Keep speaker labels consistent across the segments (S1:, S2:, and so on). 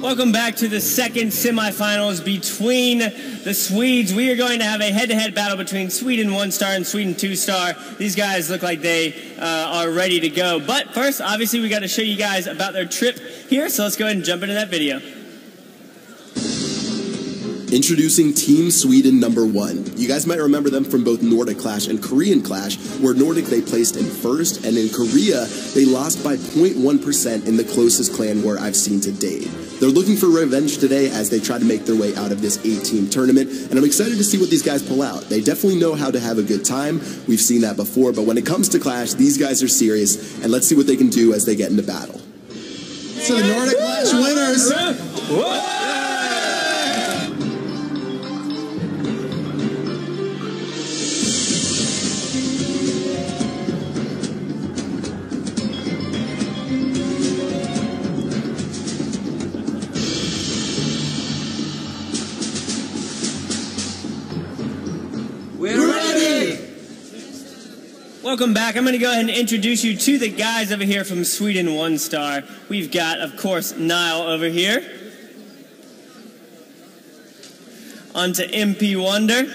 S1: Welcome back to the second semifinals between the Swedes. We are going to have a head-to-head battle between Sweden 1-star and Sweden 2-star. These guys look like they are ready to go. But first, obviously, we got to show you guys about their trip here. So let's go ahead and jump into that video.
S2: Introducing Team Sweden #1. You guys might remember them from both Nordic Clash and Korean Clash, where Nordic they placed in first, and in Korea they lost by 0.1% in the closest clan war I've seen to date. They're looking for revenge today as they try to make their way out of this 8-team tournament, and I'm excited to see what these guys pull out. They definitely know how to have a good time. We've seen that before, but when it comes to Clash, these guys are serious, and let's see what they can do as they get into battle.
S3: So the Nordic Clash winners.
S1: Welcome back. I'm going to go ahead and introduce you to the guys over here from Sweden 1-star. We've got, of course, Nile over here. On to MP Wonder.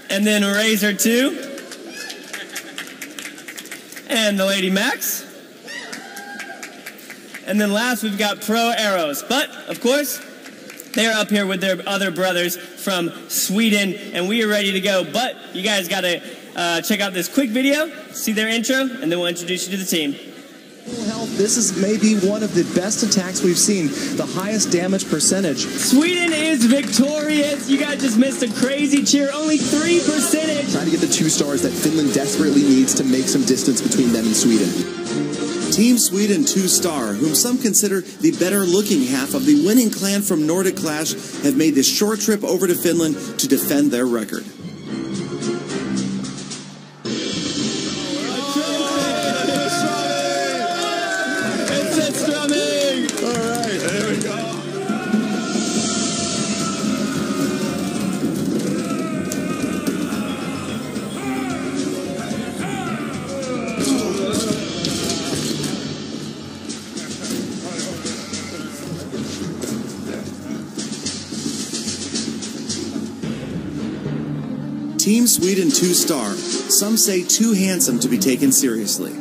S1: And then Razor 2. And the Lady Max. And then last, we've got Pro Arrows. But, of course, they're up here with their other brothers from Sweden, and we are ready to go. But you guys got to check out this quick video, see their intro, and then we'll introduce you to the team.
S3: Health, this is maybe one of the best attacks we've seen, the highest damage percentage.
S1: Sweden is victorious. You guys just missed a crazy cheer, only 3%.
S2: Trying to get the 2 stars that Finland desperately needs to make some distance between them and Sweden.
S4: Team Sweden 2-star, whom some consider the better-looking half of the winning clan from Nordic Clash, have made this short trip over to Finland to defend their record. Team Sweden 2-star, some say too handsome to be taken seriously.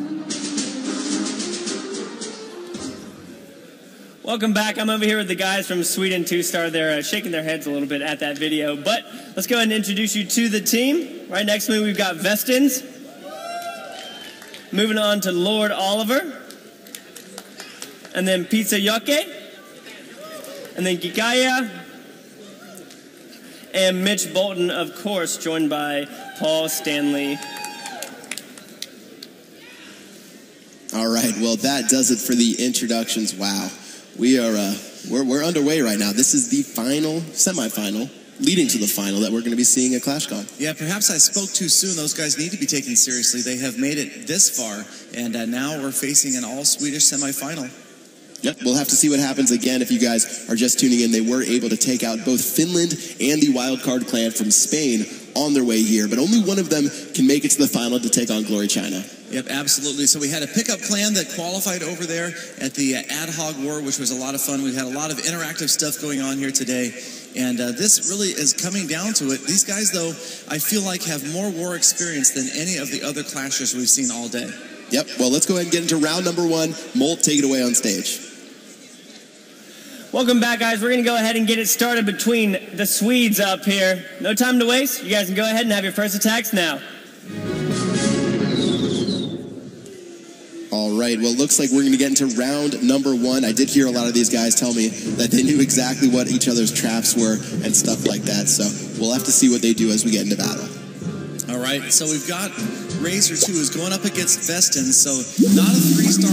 S1: Welcome back. I'm over here with the guys from Sweden 2-star. They're shaking their heads a little bit at that video. But let's go ahead and introduce you to the team. Right next to me, we've got Vestins. Moving on to Lord Oliver. And then Pizza Yoke. And then Kikaya. And Mitch Bolton, of course, joined by Paul Stanley.
S5: All right, well, that does it for the introductions. Wow, we're underway right now. This is the final semifinal, leading to the final that we're going to be seeing at ClashCon.
S6: Yeah, perhaps I spoke too soon. Those guys need to be taken seriously. They have made it this far, and now we're facing an all-Swedish semifinal.
S5: Yep, we'll have to see what happens again. If you guys are just tuning in, they were able to take out both Finland and the wildcard clan from Spain on their way here, but only one of them can make it to the final to take on Glory China.
S6: Yep, absolutely. So we had a pickup clan that qualified over there at the Ad Hoc War, which was a lot of fun. We've had a lot of interactive stuff going on here today, and this really is coming down to it. These guys, though, I feel like have more war experience than any of the other Clashers we've seen all day.
S5: Yep, well, let's go ahead and get into round number 1. Molt, take it away on stage.
S1: Welcome back, guys. We're going to go ahead and get it started between the Swedes up here. No time to waste. You guys can go ahead and have your first attacks now.
S5: All right, well, it looks like we're going to get into round number 1. I did hear a lot of these guys tell me that they knew exactly what each other's traps were and stuff like that, so we'll have to see what they do as we get into battle.
S6: All right, so we've got Razor 2 is going up against Vestins, so not a 3-star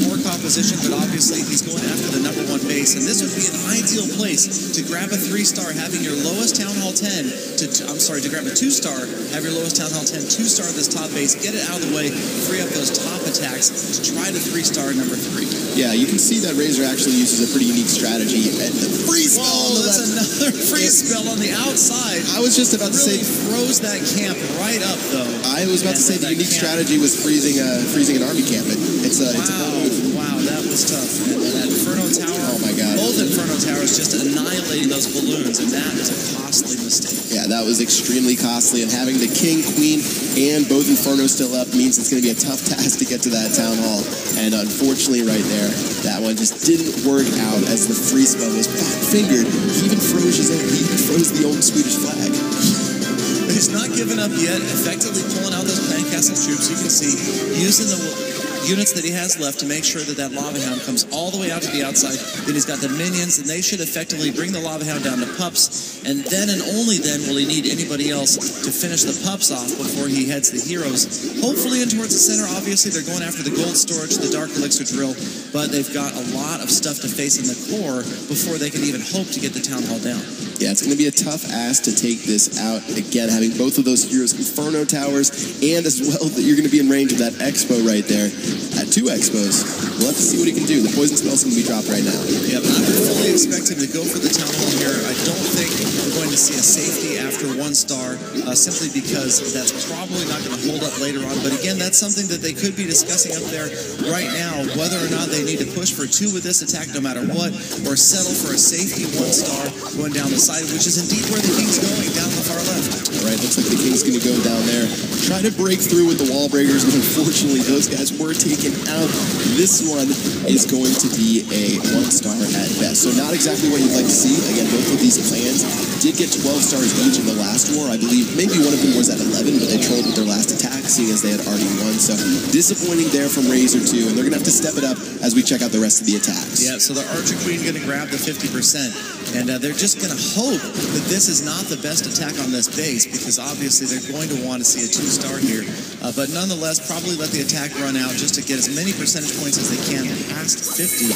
S6: war composition, but obviously he's going after the #1 base, and this would be an ideal place to grab a 3-star, having your lowest Town Hall 10, to grab a 2-star, have your lowest Town Hall 10, 2-star this top base, get it out of the way, free up those top attacks to try to 3-star number 3.
S5: Yeah, you can see that Razor actually uses a pretty unique strategy. And the freeze spell!
S6: Whoa, that's another freeze spell on the outside.
S5: I was just about to say,
S6: throws that camp right up, though.
S5: I was about to say the unique strategy was freezing an army camp. It's a whole
S6: wow, that was tough. And that Inferno Tower,
S5: oh my god,
S6: both Inferno Towers just annihilating those balloons, and that is a costly mistake.
S5: Yeah, that was extremely costly, and having the King, Queen, and both Infernos still up means it's going to be a tough task to get to that Town Hall. And unfortunately right there, that one just didn't work out as the free spell was back-fingered. He even froze the old Swedish flag.
S6: But he's not given up yet, effectively pulling out those Clan Castle troops. You can see, using the units that he has left to make sure that that Lava Hound comes all the way out to the outside. Then he's got the minions, and they should effectively bring the Lava Hound down to pups. And then and only then will he need anybody else to finish the pups off before he heads the heroes. Hopefully in towards the center. Obviously, they're going after the gold storage, the Dark Elixir drill, but they've got a lot of stuff to face in the core before they can even hope to get the Town Hall down.
S5: Yeah, it's going to be a tough ask to take this out. Again, having both of those heroes, Inferno Towers, and as well that you're going to be in range of that Expo right there. At 2 Expos, we'll have to see what he can do. The poison spell's going to be dropped right now.
S6: Yeah, but I would fully expect him to go for the Town Hall here. I don't think we're going to see a safety after 1 star, simply because that's probably not going to hold up later on. But again, that's something that they could be discussing up there right now, whether or not they need to push for 2 with this attack no matter what, or settle for a safety 1 star going down the side, which is indeed where the King's going, down the far left.
S5: All right, looks like the King's going to go down there, try to break through with the wall breakers, but unfortunately those guys were taken out. This one is going to be a 1 star at best. So not exactly what you'd like to see. Again, both of these clans did get 12 stars each in the last war. I believe maybe one of them was at 11, but they trolled with their last attack, seeing as they had already won. So disappointing there from Razor 2, and they're going to have to step it up as we check out the rest of the attacks.
S6: Yeah, so the Archer Queen going to grab the 50%, and they're just going to hope that this is not the best attack on this base, because obviously they're going to want to see a 2 star here. But nonetheless, probably let the attack run out just to get as many percentage points as they can past 50.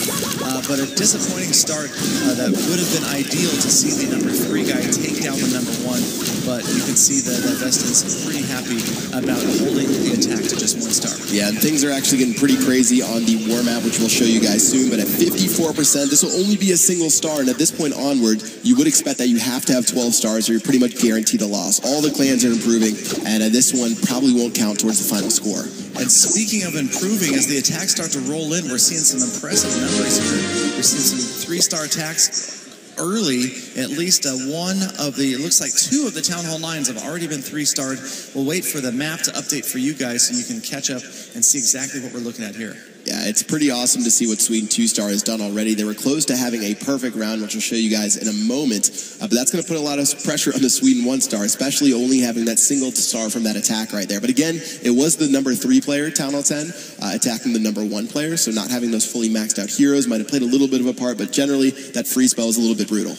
S6: But a disappointing start that would have been ideal to see the number 3 guy take down the number 1. But you can see that Vestin's pretty happy about holding the attack to just 1 star.
S5: Yeah, and things are actually getting pretty crazy on the war map, which we'll show you guys soon. But at 54%, this will only be a single star. And at this point onward, you would expect that you have to have 12 stars or you're pretty much guaranteed a loss. All the clans are improving, and this one probably won't count towards the final score.
S6: And speaking of improving, as the attacks start to roll in, we're seeing some impressive numbers here. We're seeing some 3-star attacks early. At least one of the, it looks like 2 of the Town Hall 9s have already been 3-starred. We'll wait for the map to update for you guys so you can catch up and see exactly what we're looking at here.
S5: Yeah, it's pretty awesome to see what Sweden 2-star has done already. They were close to having a perfect round, which we'll show you guys in a moment. But that's going to put a lot of pressure on the Sweden 1-star, especially only having that single star from that attack right there. But again, it was the number 3 player, Town Hall 10, attacking the number 1 player. So not having those fully maxed out heroes might have played a little bit of a part, but generally that free spell was a little bit brutal.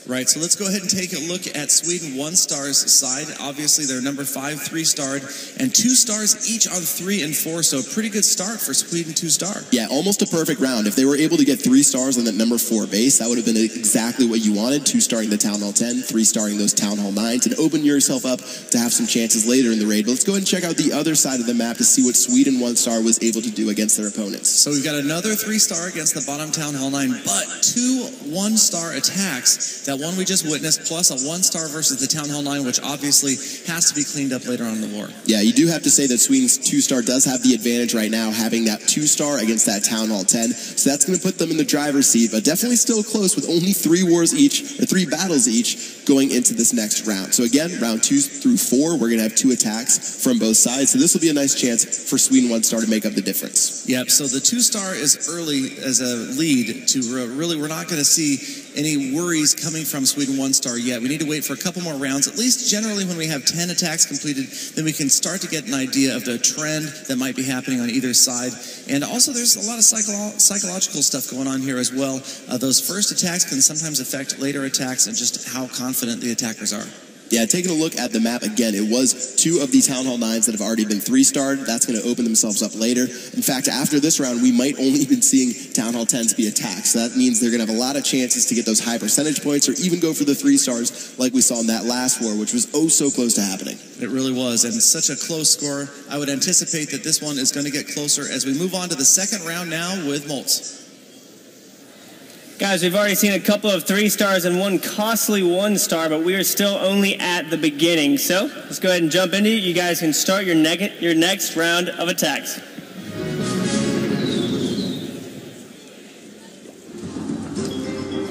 S6: Right, so let's go ahead and take a look at Sweden 1-star's side. Obviously, they're number 5, 3-starred, and 2 stars each on 3 and 4, so a pretty good start for Sweden 2-star.
S5: Yeah, almost a perfect round. If they were able to get 3 stars on that number 4 base, that would have been exactly what you wanted. 2-starring the Town Hall 10, 3-starring those Town Hall 9s, and open yourself up to have some chances later in the raid. But let's go ahead and check out the other side of the map to see what Sweden 1-star was able to do against their opponents.
S6: So we've got another 3-star against the bottom Town Hall 9, but 2 1-star attacks. That one we just witnessed, plus a 1-star versus the Town Hall 9, which obviously has to be cleaned up later on in the war.
S5: Yeah, you do have to say that Sweden's 2-star does have the advantage right now, having that 2-star against that Town Hall 10. So that's going to put them in the driver's seat, but definitely still close with only 3 wars each, or 3 battles each, going into this next round. So again, round 2 through 4, we're going to have 2 attacks from both sides. So this will be a nice chance for Sweden 1-star to make up the difference.
S6: Yep, so the 2-star is early as a lead to really, we're not going to see any worries coming from Sweden 1-star yet. We need to wait for a couple more rounds. At least generally when we have 10 attacks completed, then we can start to get an idea of the trend that might be happening on either side. And also there's a lot of psychological stuff going on here as well. Those first attacks can sometimes affect later attacks and just how confident the attackers are.
S5: Yeah, taking a look at the map again, it was 2 of the Town Hall 9s that have already been 3-starred. That's going to open themselves up later. In fact, after this round, we might only be seeing Town Hall 10s be attacked. So that means they're going to have a lot of chances to get those high percentage points or even go for the 3 stars like we saw in that last war, which was oh so close to happening.
S6: It really was, and such a close score. I would anticipate that this one is going to get closer as we move on to the second round now with Moltz.
S1: Guys, we've already seen a couple of 3-stars and one costly 1-star, but we are still only at the beginning. So let's go ahead and jump into it. You guys can start your next round of attacks.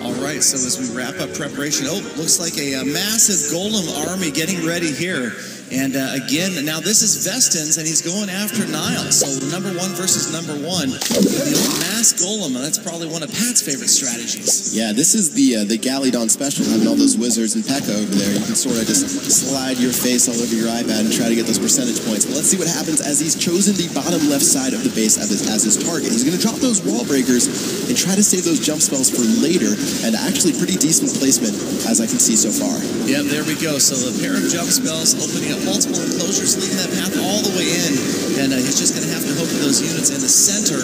S6: All right, so as we wrap up preparation, looks like a massive golem army getting ready here. And again, now this is Vestin's, and he's going after Nile. So #1 versus #1. The old mass golem, that's probably one of Pat's favorite strategies.
S5: Yeah, this is the Galidon special, having all those wizards and P.E.K.K.A. over there. You can sort of just slide your face all over your iPad and try to get those percentage points. But let's see what happens as he's chosen the bottom left side of the base as his target. He's going to drop those wall breakers and try to save those jump spells for later, and actually pretty decent placement as I can see so far.
S6: Yep, there we go. So a pair of jump spells opening up multiple enclosures, leading that path all the way in, and he's just going to have to hope that those units in the center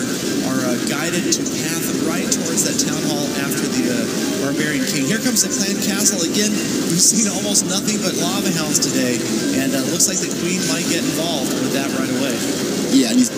S6: are guided to path right towards that town hall after the Barbarian King. Here comes the clan castle again. We've seen almost nothing but lava hounds today, and looks like the queen might get involved with that right away.
S5: Yeah, and he's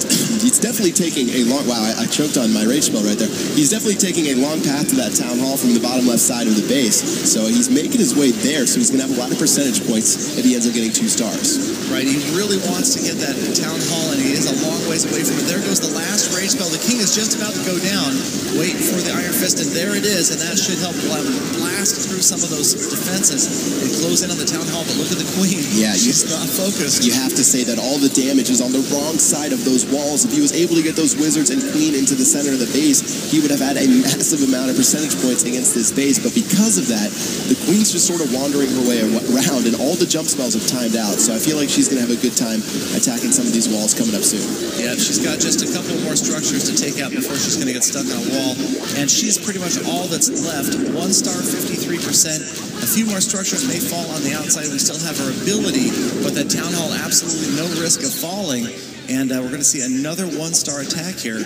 S5: definitely taking a long... Wow, I choked on my rage spell right there. He's definitely taking a long path to that town hall from the bottom left side of the base. So he's making his way there, so he's going to have a lot of percentage points if he ends up getting 2 stars.
S6: Right, he really wants to get that town hall, and he is a long ways away from it. There goes the last rage spell. The king is just about to go down. Wait for the Iron Fist, and there it is, and that should help blast through some of those defenses and close in on the town hall. But look at the queen.
S5: Yeah,
S6: she's not focused.
S5: You have to say that all the damage is on the wrong side of those walls. If he was able to get those wizards and queen into the center of the base, he would have had a massive amount of percentage points against this base. But because of that, the queen's just sort of wandering her way around, and all the jump spells have timed out. So I feel like she's going to have a good time attacking some of these walls coming up soon.
S6: Yeah, she's got just a couple more structures to take out before she's going to get stuck on a wall. And she's pretty much all that's left. 1-star, 53%. A few more structures may fall on the outside. We still have her ability, but that town hall, absolutely no risk of falling. And we're going to see another 1-star attack here.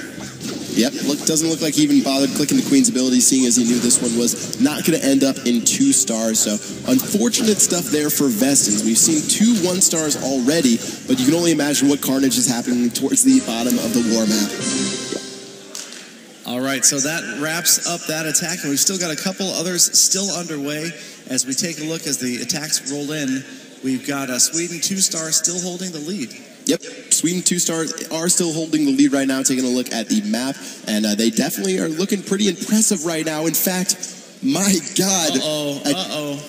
S5: Yep, doesn't look like he even bothered clicking the queen's ability, seeing as he knew this one was not going to end up in 2 stars. So unfortunate stuff there for Vestin's. We've seen 2 1-stars already, but you can only imagine what carnage is happening towards the bottom of the war map.
S6: All right, so that wraps up that attack, and we've still got a couple others still underway. As we take a look as the attacks roll in, we've got Sweden 2-star still holding the lead.
S5: Yep, Sweden 2-stars are still holding the lead right now, taking a look at the map, and they definitely are looking pretty impressive right now. In fact, my God,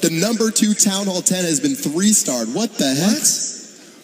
S5: the #2 Town Hall 10 has been 3-starred. What the heck?
S6: What?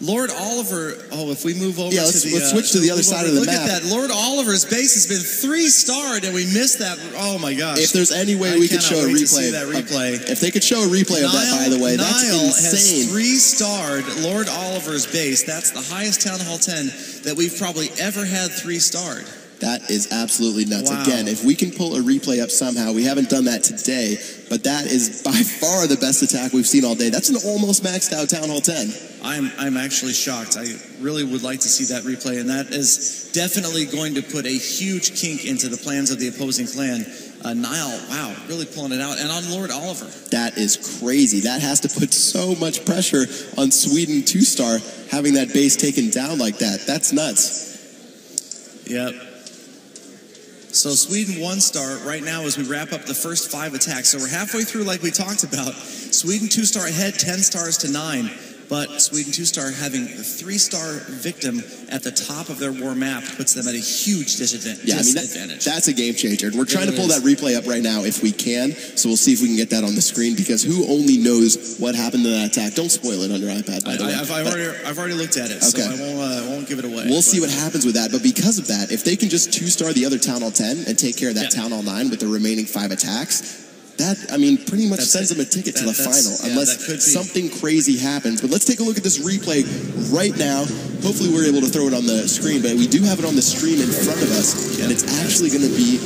S6: Lord Oliver, if we move over
S5: let's switch to the other side of the map.
S6: Look at that. Lord Oliver's base has been 3-starred, and we missed that. Oh, my gosh.
S5: If there's any way we could show a replay. If they could show a replay of that, by the way, that's insane.
S6: Has 3-starred Lord Oliver's base. That's the highest Town Hall 10 that we've probably ever had 3-starred.
S5: That is absolutely nuts.
S6: Wow.
S5: Again, if we can pull a replay up somehow, we haven't done that today, but that is by far the best attack we've seen all day. That's an almost maxed out Town Hall 10.
S6: I'm actually shocked. I really would like to see that replay, and that is definitely going to put a huge kink into the plans of the opposing clan. Nile, wow, really pulling it out, and on Lord Oliver.
S5: That is crazy. That has to put so much pressure on Sweden 2-star having that base taken down like that. That's nuts.
S6: Yep. So Sweden 1-star right now as we wrap up the first 5 attacks. So we're halfway through like we talked about. Sweden 2-star ahead, 10 stars to 9. But Sweden 2-star having the 3-star victim at the top of their war map puts them at a huge disadvantage.
S5: Yeah, I mean, that's a game changer. And we're trying to pull that replay up right now if we can. So we'll see if we can get that on the screen, because who only knows what happened to that attack. Don't spoil it on your iPad, by the way.
S6: I've already looked at it, okay. So I won't give it away.
S5: We'll see what happens with that. But because of that, if they can just 2-star the other Town Hall 10 and take care of that Town Hall 9 with the remaining 5 attacks, that, I mean, pretty much sends them a ticket to the final, unless something crazy happens. But let's take a look at this replay right now. Hopefully we're able to throw it on the screen, but we do have it on the stream in front of us, and it's actually going to be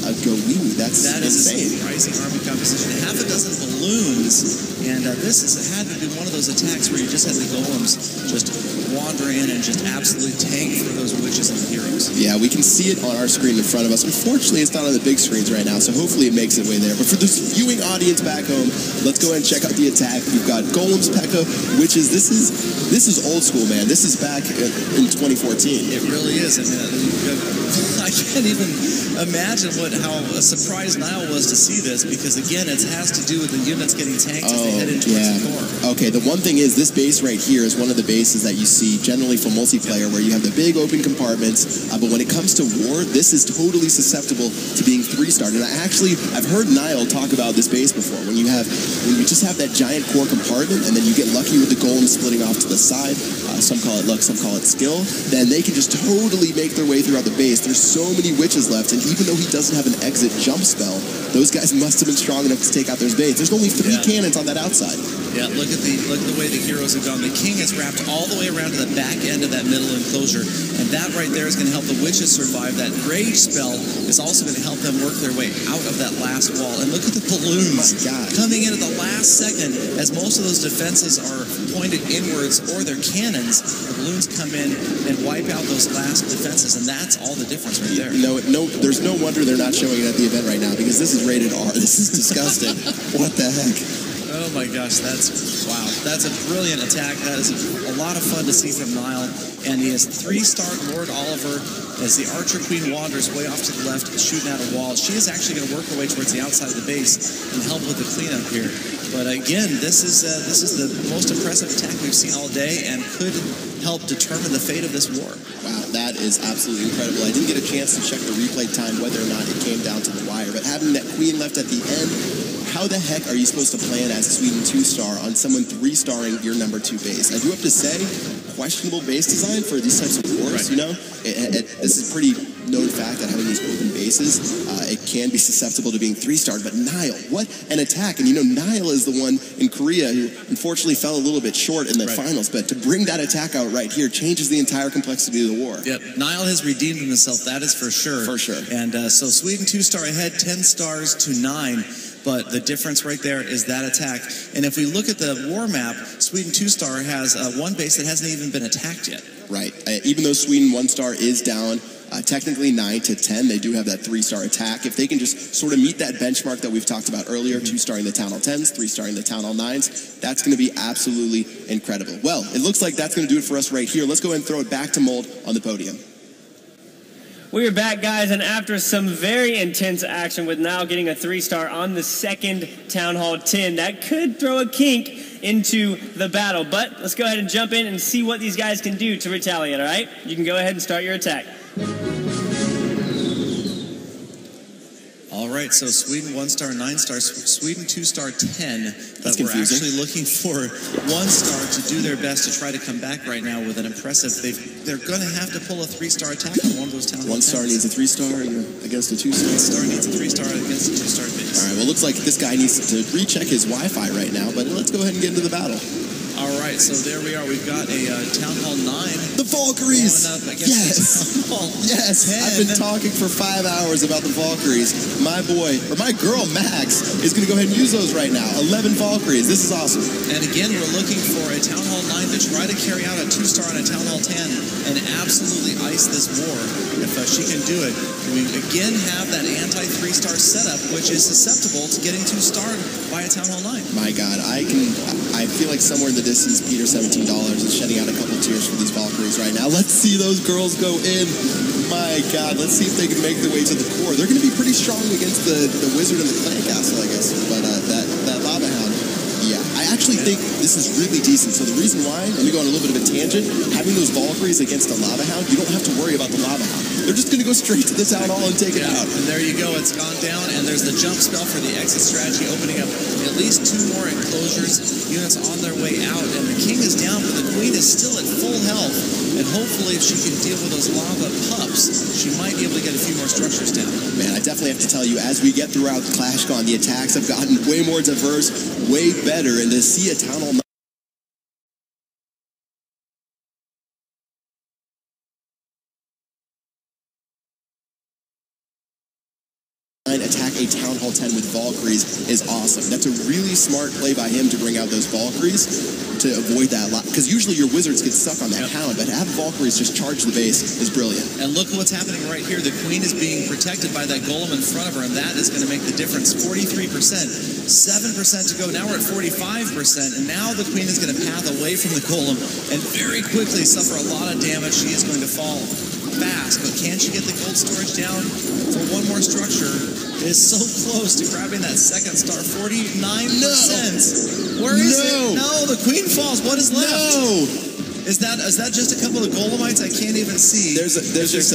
S5: a Goiwi. That is
S6: insane. Rising army composition. Half a dozen balloons And this had to be one of those attacks where you just had the golems just wander in and just absolutely tank for those witches and heroes.
S5: Yeah, we can see it on our screen in front of us. Unfortunately, it's not on the big screens right now, so hopefully it makes its way there. But for the viewing audience back home, let's go ahead and check out the attack. We've got golems, P.E.K.K.A, witches. This is old school, man. This is back in 2014.
S6: It really is. I mean, I can't even imagine how surprised Niall was to see this, because again, it has to do with the units getting tanked as they head into the core.
S5: Okay, the one thing is this base right here is one of the bases that you see generally for multiplayer, where you have the big open compartments, but when it comes to war, this is totally susceptible to being 3-starred. And I've heard Niall talk about this base before. When you just have that giant core compartment, and then you get lucky with the golem splitting off to the side, some call it luck, some call it skill, then they can just totally make their way throughout the base. There's so many witches left, and even though he doesn't have an exit jump spell, those guys must have been strong enough to take out their base. There's only 3 cannons on that outside.
S6: Yeah, look at the way the heroes have gone. The king is wrapped all the way around to the back end of that middle enclosure, and that right there is going to help the witches survive. That rage spell is also going to help them work their way out of that last wall. And look at the balloons coming in at the last second, as most of those defenses are pointed inwards or their cannons. The balloons come in and wipe out those last defenses, and that's all the difference right there.
S5: No, there's no wonder they're not showing it at the event right now, because this is rated R. This is disgusting. What the heck?
S6: Oh my gosh, wow. That's a brilliant attack. That is a lot of fun to see from Niall. And he has 3-starred Lord Oliver as the Archer Queen wanders way off to the left, shooting at a wall. She is actually going to work her way towards the outside of the base and help with the cleanup here. But again, this is the most impressive attack we've seen all day, and could help determine the fate of this war.
S5: Wow, that is absolutely incredible. I didn't get a chance to check the replay time whether or not it came down to the wire, but having that queen left at the end, how the heck are you supposed to plan as Sweden 2-star on someone 3-starring your number 2 base? I do have to say, questionable base design for these types of wars, you know? This is pretty known fact that having these open bases, it can be susceptible to being 3-starred. But Niall, what an attack. And you know, Niall is the one in Korea who unfortunately fell a little bit short in the finals, but to bring that attack out right here changes the entire complexity of the war.
S6: Yep, Niall has redeemed himself, that is for sure.
S5: For sure.
S6: And so Sweden 2-star ahead, 10 stars to 9. But the difference right there is that attack. And if we look at the war map, Sweden 2-star has one base that hasn't even been attacked yet.
S5: Right. Even though Sweden 1-star is down, technically 9 to 10, they do have that 3-star attack. If they can just sort of meet that benchmark that we've talked about earlier, 2-starring the Town Hall 10s, 3-starring the Town Hall 9s, that's going to be absolutely incredible. Well, it looks like that's going to do it for us right here. Let's go ahead and throw it back to Mold on the podium.
S1: We are back, guys, and after some very intense action with Niall getting a 3-star on the second Town Hall 10, that could throw a kink into the battle. But let's go ahead and jump in and see what these guys can do to retaliate, all right? You can go ahead and start your attack.
S6: All right, so Sweden 1-star, 9-star, Sweden 2-star, 10. But we're
S5: confusing.
S6: actually looking for 1-star to do their best to try to come back right now with an impressive. They're going to have to pull a 3-star attack on one of those Town Hall
S5: 1-star
S6: 10s.
S5: needs a 3-star against a 2-star.
S6: 1-star needs a 3-star against a 2-star base.
S5: All right, well, looks like this guy needs to recheck his Wi-Fi right now, but let's go ahead and get into the battle.
S6: All right, so there we are. We've got a Town Hall 9.
S5: The Valkyries!
S6: Yes!
S5: Yes! I've been talking for 5 hours about the Valkyries. My boy, or my girl, Max, is going to go ahead and use those right now. 11 Valkyries. This is awesome.
S6: And again, we're looking for a Town Hall 9 to try to carry out a 2-star on a Town Hall 10 and absolutely ice this war. If she can do it, we again have that anti-3-star setup, which is susceptible to getting 2-starred by a Town Hall 9.
S5: My God, I feel like somewhere in the distance, Peter $17 is shedding out a couple tears for these Valkyries right now. Let's see those girls go in. My God, let's see if they can make their way to the core. They're going to be pretty strong against the wizard and the clan castle, I guess. But that lava hound, yeah, I actually think this is really decent. So the reason why, let me go on a little bit of a tangent, having those Valkyries against a lava hound, you don't have to worry about the lava hound. They're just going to go straight to the Town Hall and take it out.
S6: And there you go. It's gone down, and there's the jump spell for the exit strategy, opening up at least 2 more enclosures. Units on their way out, and the king is down, but the queen is still at full health. And hopefully, if she can deal with those lava pups, she might be able to get a few more structures down.
S5: Man, I definitely have to tell you, as we get throughout ClashCon, the attacks have gotten way more diverse, way better, and to see a Town Hall attack a Town Hall 10 with Valkyries is awesome. That's a really smart play by him to bring out those Valkyries to avoid that lot. Because usually your Wizards get stuck on that Hound, but to have Valkyries just charge the base is brilliant.
S6: And look at what's happening right here. The Queen is being protected by that Golem in front of her, and that is going to make the difference. 43%, 7% to go. Now we're at 45%, and now the Queen is going to path away from the Golem and very quickly suffer a lot of damage. She is going to fall fast, but can she get the gold storage down for one more structure? It is so close to grabbing that second star. 49%.
S5: No.
S6: Where is it? No, the Queen falls. What is left?
S5: No!
S6: Is that just a couple of Golemites? I can't even see.
S5: There's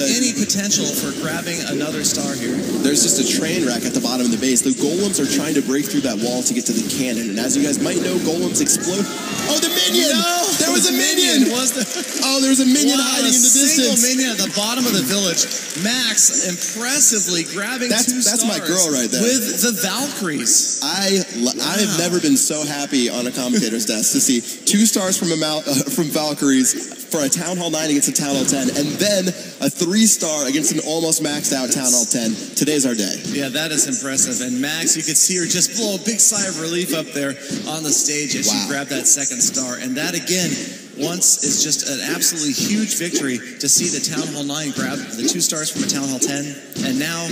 S6: any potential for grabbing another star here.
S5: There's just a train wreck at the bottom of the base. The Golems are trying to break through that wall to get to the cannon, and as you guys might know, Golems explode. Oh, the minion!
S6: No,
S5: there was a minion! Oh, there was a minion hiding in the distance.
S6: A single minion at the bottom of the village. Max impressively grabbing two stars.
S5: That's my girl right there.
S6: With the Valkyries.
S5: I have never been so happy on a commentator's desk to see 2 stars from Valkyries for a Town Hall 9 against a Town Hall 10, and then a 3-star against an almost maxed out Town Hall 10. Today's our day.
S6: Yeah, that is impressive. And Max, you could see her just blow a big sigh of relief up there on the stage as she grabbed that second star. And that, again, once is just an absolutely huge victory to see the Town Hall 9 grab the 2 stars from a Town Hall 10. And now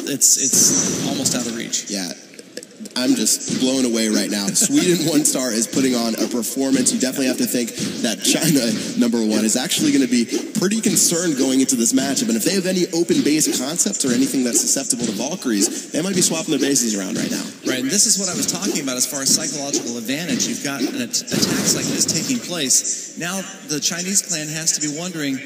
S6: it's almost out of reach.
S5: Yeah. I'm just blown away right now. Sweden 1 star is putting on a performance. You definitely have to think that China #1 is actually going to be pretty concerned going into this matchup. And if they have any open base concepts or anything that's susceptible to Valkyries, they might be swapping their bases around right now.
S6: Right, and this is what I was talking about as far as psychological advantage. You've got attacks like this taking place. Now the Chinese clan has to be wondering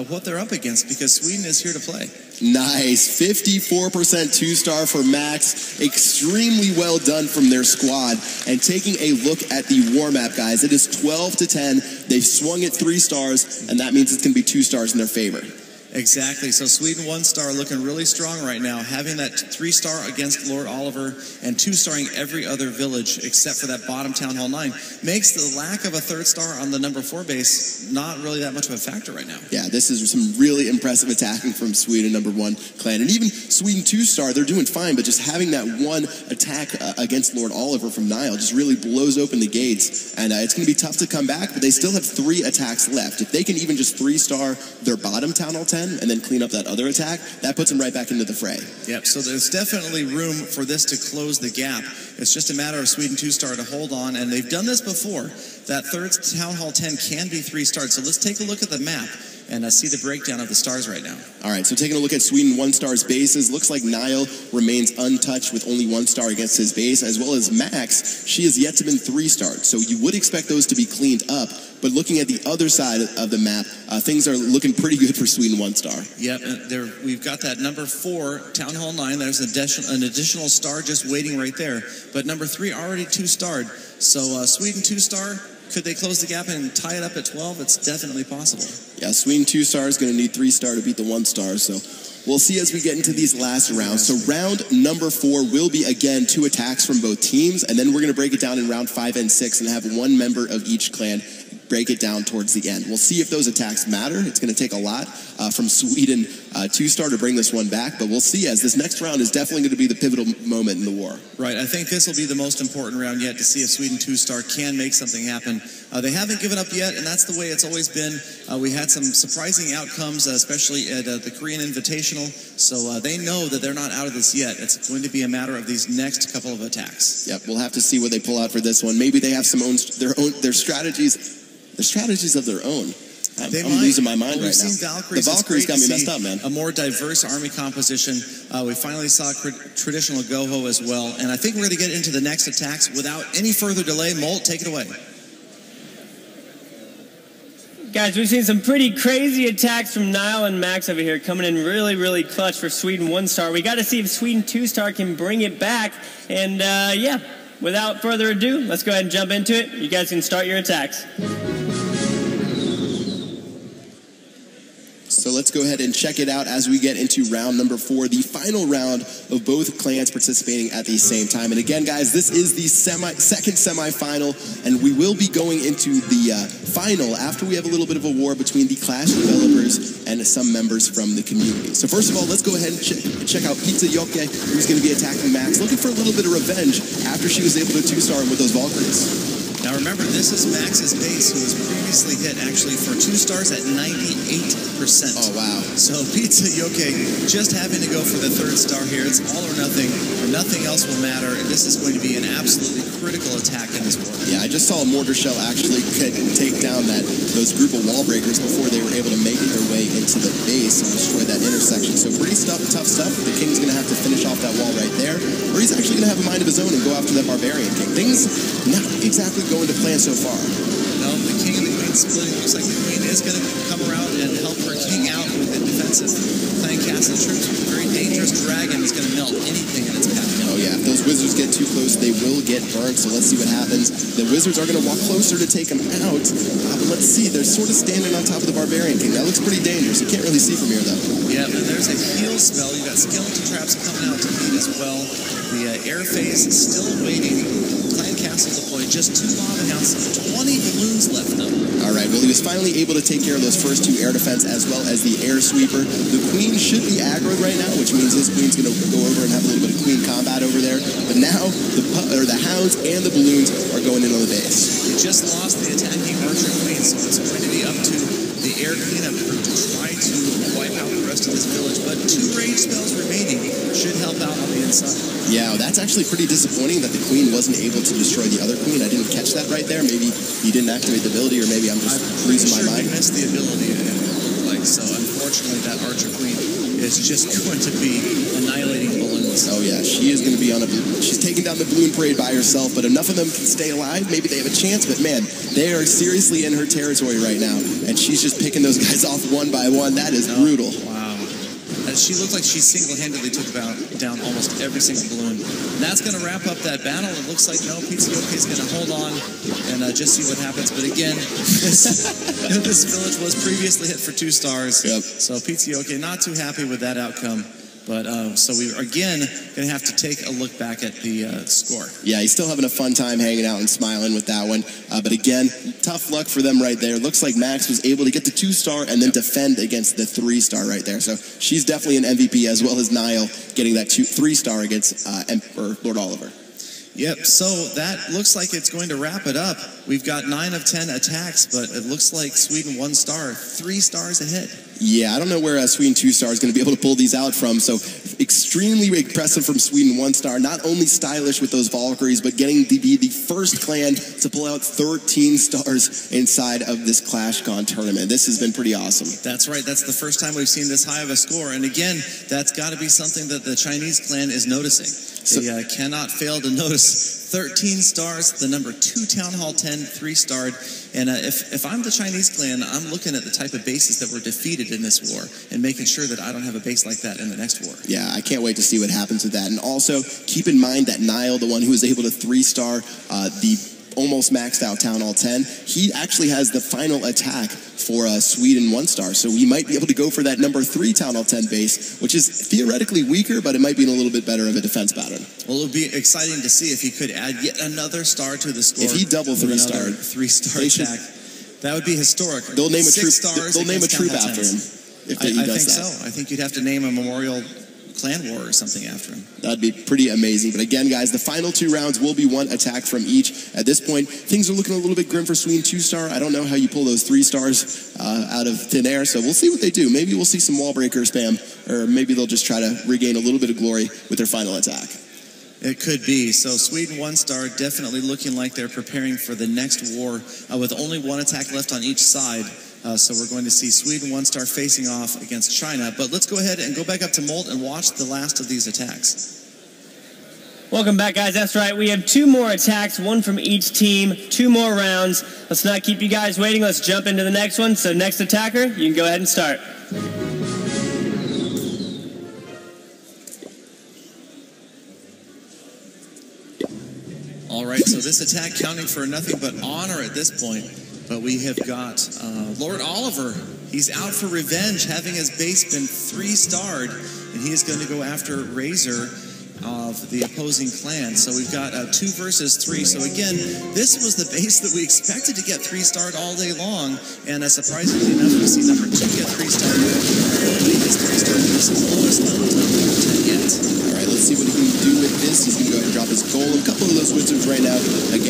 S6: what they're up against, because Sweden is here to play.
S5: Nice. 54% 2-star for Max. Extremely well done from their squad. And taking a look at the war map, guys, it is 12-10. They've swung it 3 stars, and that means it's going to be 2 stars in their favor.
S6: Exactly. So Sweden 1 star looking really strong right now, having that 3-star against Lord Oliver and 2-starring every other village except for that bottom Town Hall 9 makes the lack of a 3rd star on the #4 base not really that much of a factor right now.
S5: Yeah, this is some really impressive attacking from Sweden #1 clan. And even Sweden 2-star, they're doing fine, but just having that one attack against Lord Oliver from Nile just really blows open the gates. And it's going to be tough to come back, but they still have 3 attacks left. If they can even just 3-star their bottom Town Hall 10, and then clean up that other attack, that puts them right back into the fray.
S6: Yep, so there's definitely room for this to close the gap. It's just a matter of Sweden 2-star to hold on, and they've done this before. That 3rd Town Hall 10 can be 3-starred, so let's take a look at the map and see the breakdown of the stars right now.
S5: All right, so taking a look at Sweden 1-star's bases, looks like Nile remains untouched with only 1 star against his base, as well as Max. She has yet to been 3-starred, so you would expect those to be cleaned up. But looking at the other side of the map, things are looking pretty good for Sweden 1-star.
S6: Yep, we've got that #4, Town Hall 9. There's an additional star just waiting right there. But #3 already 2-starred. So Sweden 2-star, could they close the gap and tie it up at 12? It's definitely possible.
S5: Yeah, Sweden 2-star is going to need 3-star to beat the 1-star, so we'll see as we get into these last rounds. So round #4 will be, again, 2 attacks from both teams, and then we're going to break it down in round 5 and 6 and have 1 member of each clan break it down towards the end. We'll see if those attacks matter. It's going to take a lot from Sweden 2-star to bring this one back, but we'll see, as this next round is definitely going to be the pivotal moment in the war.
S6: Right, I think this will be the most important round yet to see if Sweden 2-star can make something happen. They haven't given up yet, and that's the way it's always been. We had some surprising outcomes, especially at the Korean Invitational, so they know that they're not out of this yet. It's going to be a matter of these next couple of attacks.
S5: Yep, we'll have to see what they pull out for this one. Maybe they have their strategies of their own. I'm losing my mind right now. The Valkyries got me messed up, man.
S6: A more diverse army composition. We finally saw traditional Goho as well. And I think we're going to get into the next attacks without any further delay. Molt, take it away.
S1: Guys, we've seen some pretty crazy attacks from Nile and Max over here, coming in really, really clutch for Sweden 1-star. We got to see if Sweden 2-star can bring it back. And yeah, without further ado, let's go ahead and jump into it. You guys can start your attacks.
S5: So let's go ahead and check it out as we get into round #4, the final round of both clans participating at the same time. And again, guys, this is the second semifinal, and we will be going into the final after we have a little bit of a war between the Clash developers and some members from the community. So first of all, let's go ahead and check out Pizza Yoke, who's going to be attacking Max, looking for a little bit of revenge after she was able to 2-star him with those Valkyries.
S6: Now remember, this is Max's base, who was previously hit actually for 2 stars at 98%.
S5: Oh, wow.
S6: So Pizza Yoke just having to go for the 3rd star here. It's all or nothing else will matter. And this is going to be an absolutely critical attack in this war.
S5: Yeah, I just saw a mortar shell actually take down those group of wall breakers before they were able to make their way into the base and destroy that intersection. So pretty tough stuff. The King's going to have to finish off that wall right there, or he's actually going to have a mind of his own and go after that Barbarian King. Things not exactly going to plan so far.
S6: No, the King and the Queen splitting. Looks like the Queen is going to come around and help her King out with the defensive clan castle troops. With a very dangerous dragon is going to melt anything in its path.
S5: Oh yeah, if those wizards get too close, they will get burnt. So let's see what happens. The wizards are going to walk closer to take them out. But let's see, they're sort of standing on top of the Barbarian King. That looks pretty dangerous. You can't really see from here though.
S6: Yeah, but there's a heal spell. You got skeleton traps coming out to meet as well. The air phase is still waiting. Clan castle deployed. Just 2 lava hounds. 20 balloons left though.
S5: All right, well, he was finally able to take care of those first 2 air defense as well as the air sweeper. The Queen should be aggroed right now, which means his Queen's going to go over and have a little bit of Queen combat over there. But now the hounds and the balloons are going in on the base.
S6: They just lost the attacking Archer Queen, so it's going to be up to the air cleanup crew to try to wipe out the rest of this village. But 2 rage spells remaining should help out on the inside.
S5: Yeah, well, that's actually pretty disappointing that the Queen wasn't able to destroy the other Queen. I didn't catch that right there. Maybe he didn't activate the ability, or maybe I'm just losing my mind.
S6: He missed the ability, it looked like. So unfortunately, that Archer Queen is just going to be annihilating balloons.
S5: Oh yeah, she is going to be on she's taking down the balloon parade by herself, but enough of them can stay alive. Maybe they have a chance, but man, they are seriously in her territory right now, and she's just picking those guys off one by one. That is brutal.
S6: Wow. She looked like she single-handedly took down almost every single balloon. And that's going to wrap up that battle. It looks like no, Pizza Yoke is going to hold on and just see what happens. But again, this village was previously hit for 2 stars.
S5: Yep.
S6: So Pizza Yoke not too happy with that outcome. But so we are again going to have to take a look back at the score.
S5: Yeah, he's still having a fun time hanging out and smiling with that one. But again, tough luck for them right there. Looks like Max was able to get the 2-star and then defend against the 3-star right there. So she's definitely an MVP, as well as Niall getting that 3-star against Emperor Lord Oliver.
S6: Yep, so that looks like it's going to wrap it up. We've got 9 of 10 attacks, but it looks like Sweden 1 star, 3 stars ahead.
S5: Yeah, I don't know where Sweden 2-star is going to be able to pull these out from. So extremely impressive from Sweden 1-star. Not only stylish with those Valkyries, but getting to be the first clan to pull out 13 stars inside of this ClashCon tournament. This has been pretty awesome.
S6: That's right. That's the first time we've seen this high of a score. And again, that's got to be something that the Chinese clan is noticing. They cannot fail to notice 13 stars, the number 2 Town Hall 10, 3-starred. And if I'm the Chinese clan, I'm looking at the type of bases that were defeated in this war and making sure that I don't have a base like that in the next war.
S5: Yeah, I can't wait to see what happens with that. And also, keep in mind that Niall, the one who was able to 3-star the almost maxed out Town Hall 10, he actually has the final attack for Sweden 1-star. So we might be able to go for that number 3 Town Hall 10 base, which is theoretically weaker, but it might be in a little bit better of a defense pattern.
S6: Well, it'll be exciting to see if he could add yet another star to the score.
S5: If he double 3-starred,
S6: 3-star attack, that would be historic.
S5: They'll name a troop.
S6: Stars
S5: they'll name a troop after him. If he does
S6: think
S5: that.
S6: so. I think you'd have to name a memorial clan war or something after him.
S5: That'd be pretty amazing. But again, guys, the final 2 rounds will be 1 attack from each. At this point, things are looking a little bit grim for Sweden 2-star. I don't know how you pull those 3 stars out of thin air, so we'll see what they do. Maybe we'll see some wall breaker spam, or maybe they'll just try to regain a little bit of glory with their final attack.
S6: It could be. So Sweden 1-star definitely looking like they're preparing for the next war with only 1 attack left on each side. So we're going to see Sweden 1-star facing off against China. But let's go ahead and go back up to Molt and watch the last of these attacks.
S1: Welcome back, guys. That's right. We have 2 more attacks, 1 from each team, 2 more rounds. Let's not keep you guys waiting. Let's jump into the next one. So next attacker, you can go ahead and start.
S6: All right, so this attack counting for nothing but honor at this point. But we have got Lord Oliver. He's out for revenge, having his base been 3-starred, and he is going to go after Razor of the opposing clan. So we've got 2 versus 3. So again, this was the base that we expected to get 3-starred all day long, and surprisingly enough, we see number 2 get 3-starred.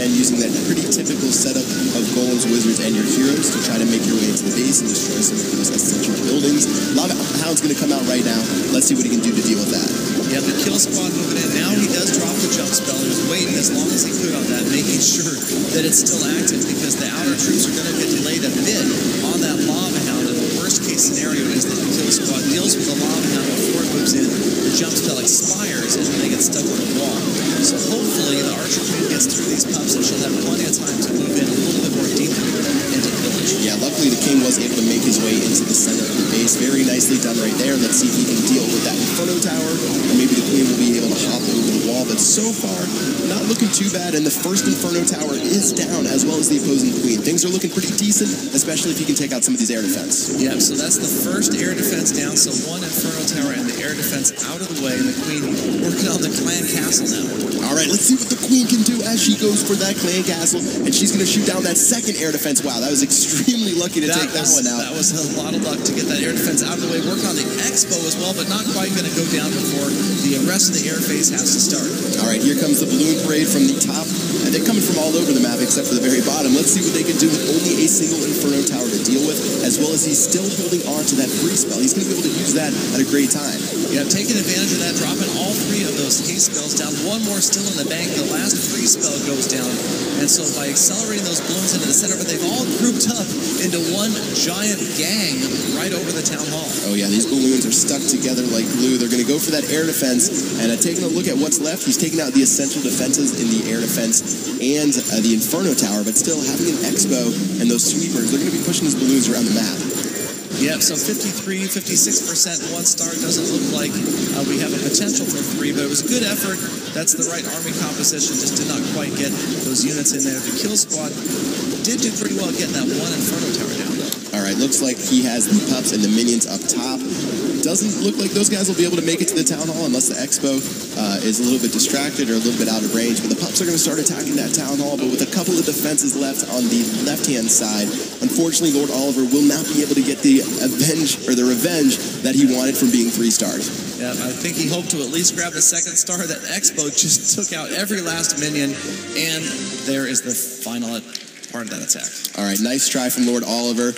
S5: again, using that pretty typical setup of golems, wizards, and your heroes to try to make your way into the base and destroy some of those essential buildings. Lava Hound's going to come out right now. Let's see what he can do to deal with that.
S6: Yeah, the kill squad moving in. Now he does drop the jump spell. He was waiting as long as he could on that, making sure that it's still active, because the outer troops are going to get delayed a bit on that Lava Hound. And the worst case scenario is that the kill squad deals with the Lava Hound before it moves in. The jump spell expires, and then they get stuck with the wall. So hopefully the Archer Queen gets through these pups, and she'll have plenty of time to move in a little bit more deeply into the village.
S5: Yeah, luckily the King was able to make his way into the center of the base. Very nicely done right there. Let's see if he can deal with that Inferno Tower, or maybe the Queen will be able to hop over the wall. But so far, not looking too bad, and the first Inferno Tower is down, as well as the opposing Queen. Things are looking pretty decent, especially if he can take out some of these air defense.
S6: Yeah, so that's the first air defense down, so one Inferno Tower and the air defense out of the way, and the Queen working on the clan castle now.
S5: All right, let's see what the Queen can do as she goes for that clan castle, and she's going to shoot down that second air defense. Wow, that was extremely lucky to take that one out.
S6: That was a lot of luck to get that air defense out of the way. Working on the Expo as well, but not quite going to go down before the rest of the air phase has to start.
S5: All right, here comes the balloon parade from the top, and they're coming from all over the map except for the very bottom. Let's see what they can do with only a single Inferno Tower to deal with, as well as he's still holding on to that free spell. He's going to be able to use that at a great time.
S6: Yeah, taking advantage of that, dropping all three of those haste spells down. One more still in the bank. The last free spell goes down. And so by accelerating those balloons into the center, but they've all grouped up into one giant gang right over the town hall.
S5: Oh yeah, these balloons are stuck together like glue. They're going to go for that air defense, and taking a look at what's left, he's taking out the essential defenses in the air defense and the Inferno Tower, but still having an Expo and those sweepers, they're going to be pushing his balloons around the map.
S6: Yeah, so 53, 56% one star. Doesn't look like we have a potential for 3, but it was a good effort. That's the right army composition, just did not quite get those units in there. The kill squad did do pretty well getting that one Inferno Tower down, though.
S5: All right, looks like he has the pups and the minions up top. Doesn't look like those guys will be able to make it to the town hall unless the Expo is a little bit distracted or a little bit out of range. But the pups are going to start attacking that town hall. But with a couple of defenses left on the left-hand side, unfortunately, Lord Oliver will not be able to get the revenge that he wanted from being 3-starred.
S6: Yeah, I think he hoped to at least grab the second star. That Expo just took out every last minion, and there is the final part of that attack.
S5: All right, nice try from Lord Oliver.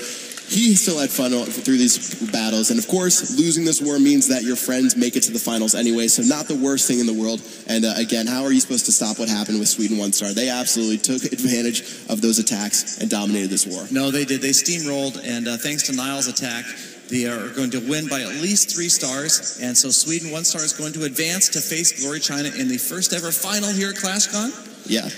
S5: He still had fun through these battles, and of course, losing this war means that your friends make it to the finals anyway, so not the worst thing in the world. And again, how are you supposed to stop what happened with Sweden 1-star? They absolutely took advantage of those attacks and dominated this war.
S6: No, they did. They steamrolled, and thanks to Niall's attack, they are going to win by at least 3 stars, and so Sweden 1-star is going to advance to face Glory China in the first ever final here at ClashCon.
S5: Yeah.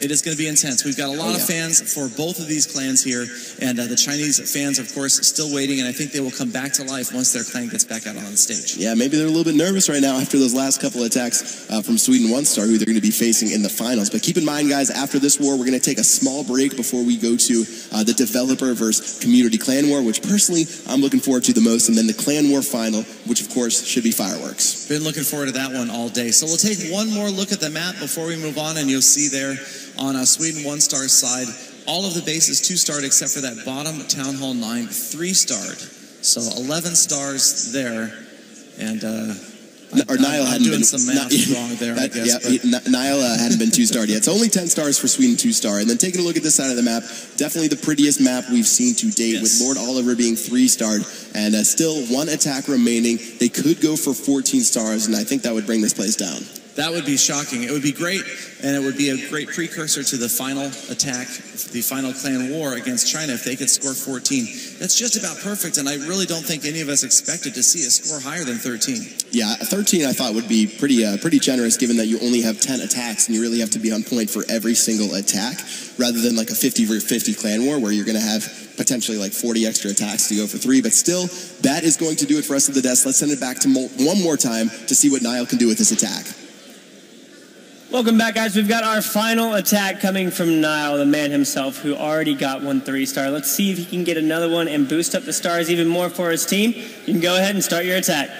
S6: It is going to be intense. We've got a lot of fans for both of these clans here, and the Chinese fans, of course, still waiting, and I think they will come back to life once their clan gets back out on the stage.
S5: Yeah, maybe they're a little bit nervous right now after those last couple of attacks from Sweden 1-star, who they're going to be facing in the finals. But keep in mind, guys, after this war, we're going to take a small break before we go to the developer versus community clan war, which personally I'm looking forward to the most, and then the clan war final, which of course should be fireworks.
S6: Been looking forward to that one all day. So we'll take one more look at the map before we move on, and you'll see there on Sweden 1-star side, all of the bases 2-starred except for that bottom Town Hall 9 3-starred. So 11 stars there, and
S5: Niall hadn't
S6: doing
S5: been
S6: some math wrong there, I guess.
S5: Yeah, Niall hadn't been 2-starred yet. It's only 10 stars for Sweden 2-star. And then taking a look at this side of the map, definitely the prettiest map we've seen to date, with Lord Oliver being 3-starred and still 1 attack remaining. They could go for 14 stars, and I think that would bring this place down.
S6: That would be shocking. It would be great, and it would be a great precursor to the final attack, the final clan war against China if they could score 14. That's just about perfect, and I really don't think any of us expected to see a score higher than 13.
S5: Yeah, 13 I thought would be pretty generous, given that you only have 10 attacks and you really have to be on point for every single attack, rather than like a 50-50 clan war where you're going to have potentially like 40 extra attacks to go for 3. But still, that is going to do it for us at the desk. Let's send it back to Molt one more time to see what Niall can do with this attack.
S1: Welcome back, guys. We've got our final attack coming from Niall, the man himself, who already got 1 3-star. Let's see if he can get another one and boost up the stars even more for his team. You can go ahead and start your attack.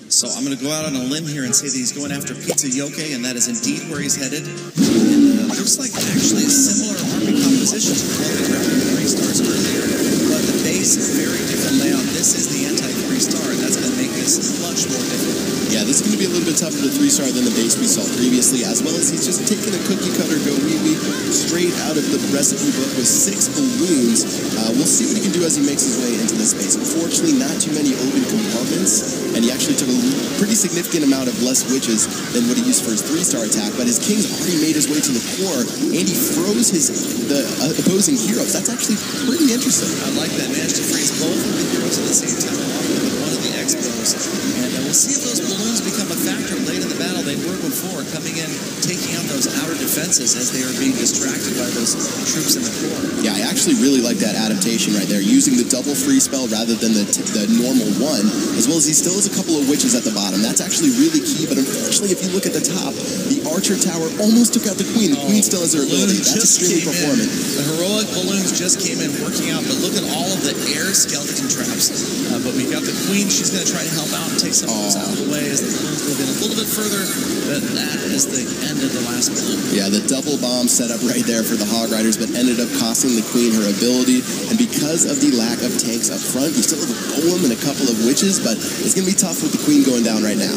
S6: So I'm going to go out on a limb here and say that he's going after Pizza Yoke, and that is indeed where he's headed. And looks like actually a similar army composition to the one we grabbed with 3 stars earlier, but the base is very different layout. This is the anti-3-star, and that's going to make this much more difficult.
S5: Yeah, this is going to be a little bit tough tougher to 3-star than the base we saw previously, as well as he's just taken a cookie cutter go wee-wee straight out of the recipe book with 6 balloons. We'll see what he can do as he makes his way into this space. Unfortunately, not too many open compartments, and he actually took a pretty significant amount of less witches than what he used for his 3-star attack, but his king's already made his way to the core, and he froze the opposing heroes. That's actually pretty interesting.
S6: I like that. Managed to freeze both of the heroes at the same time, along with one of the expos. And we'll see if those balloons become a factor late in the battle. They were before, coming in, taking out those outer defenses as they are being distracted by those troops in the core.
S5: Yeah, I actually really like that adaptation right there, using the double free spell rather than the normal one, as well as he still has a couple of witches at the bottom. That's actually really key, but unfortunately, if you look at the top, the Archer Tower almost took out the Queen. The Queen still has her ability. That's extremely performant.
S6: The heroic balloons just came in, working out, but look at all of the air skeleton traps. But we've got the Queen. She's going to try to help out and take some of those out of the way as the balloons move in a little bit further, but that is the end of the last balloon.
S5: Yeah, the double bomb set up right there for the Hog Riders, but ended up costing the Queen her ability, and because of the lack of tanks up front, we still have a Golem and a couple of witches, but it's going to be tough with the Queen going down right now.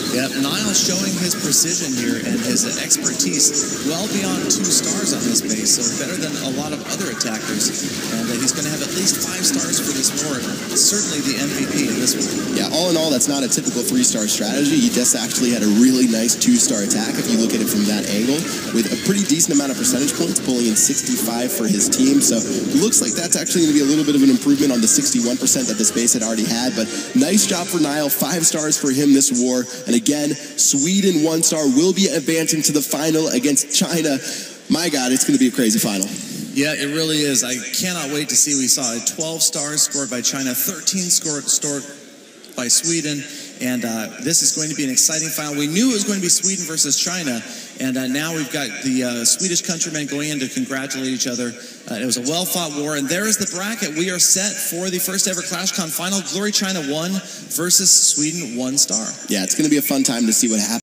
S6: Yeah, Niall showing his precision here and his expertise well beyond 2 stars on this base, so better than a lot of other attackers. And he's going to have at least 5 stars for this war. Certainly the MVP in this one.
S5: Yeah, all in all, that's not a typical 3-star strategy. He just actually had a really nice 2-star attack if you look at it from that angle, with a pretty decent amount of percentage points, pulling in 65 for his team. So it looks like that's actually going to be a little bit of an improvement on the 61% that this base had already had. But nice job for Niall, 5 stars for him this war. And again, Sweden 1-star will be advancing to the final against China. My God, it's going to be a crazy final.
S6: Yeah, it really is. I cannot wait to see. We saw 12 stars scored by China, 13 scored by Sweden, and this is going to be an exciting final. We knew it was going to be Sweden versus China, and now we've got the Swedish countrymen going in to congratulate each other. It was a well-fought war, and there is the bracket. We are set for the first ever ClashCon final. Glory China 1 versus Sweden 1-star.
S5: Yeah, it's going to be a fun time to see what happens.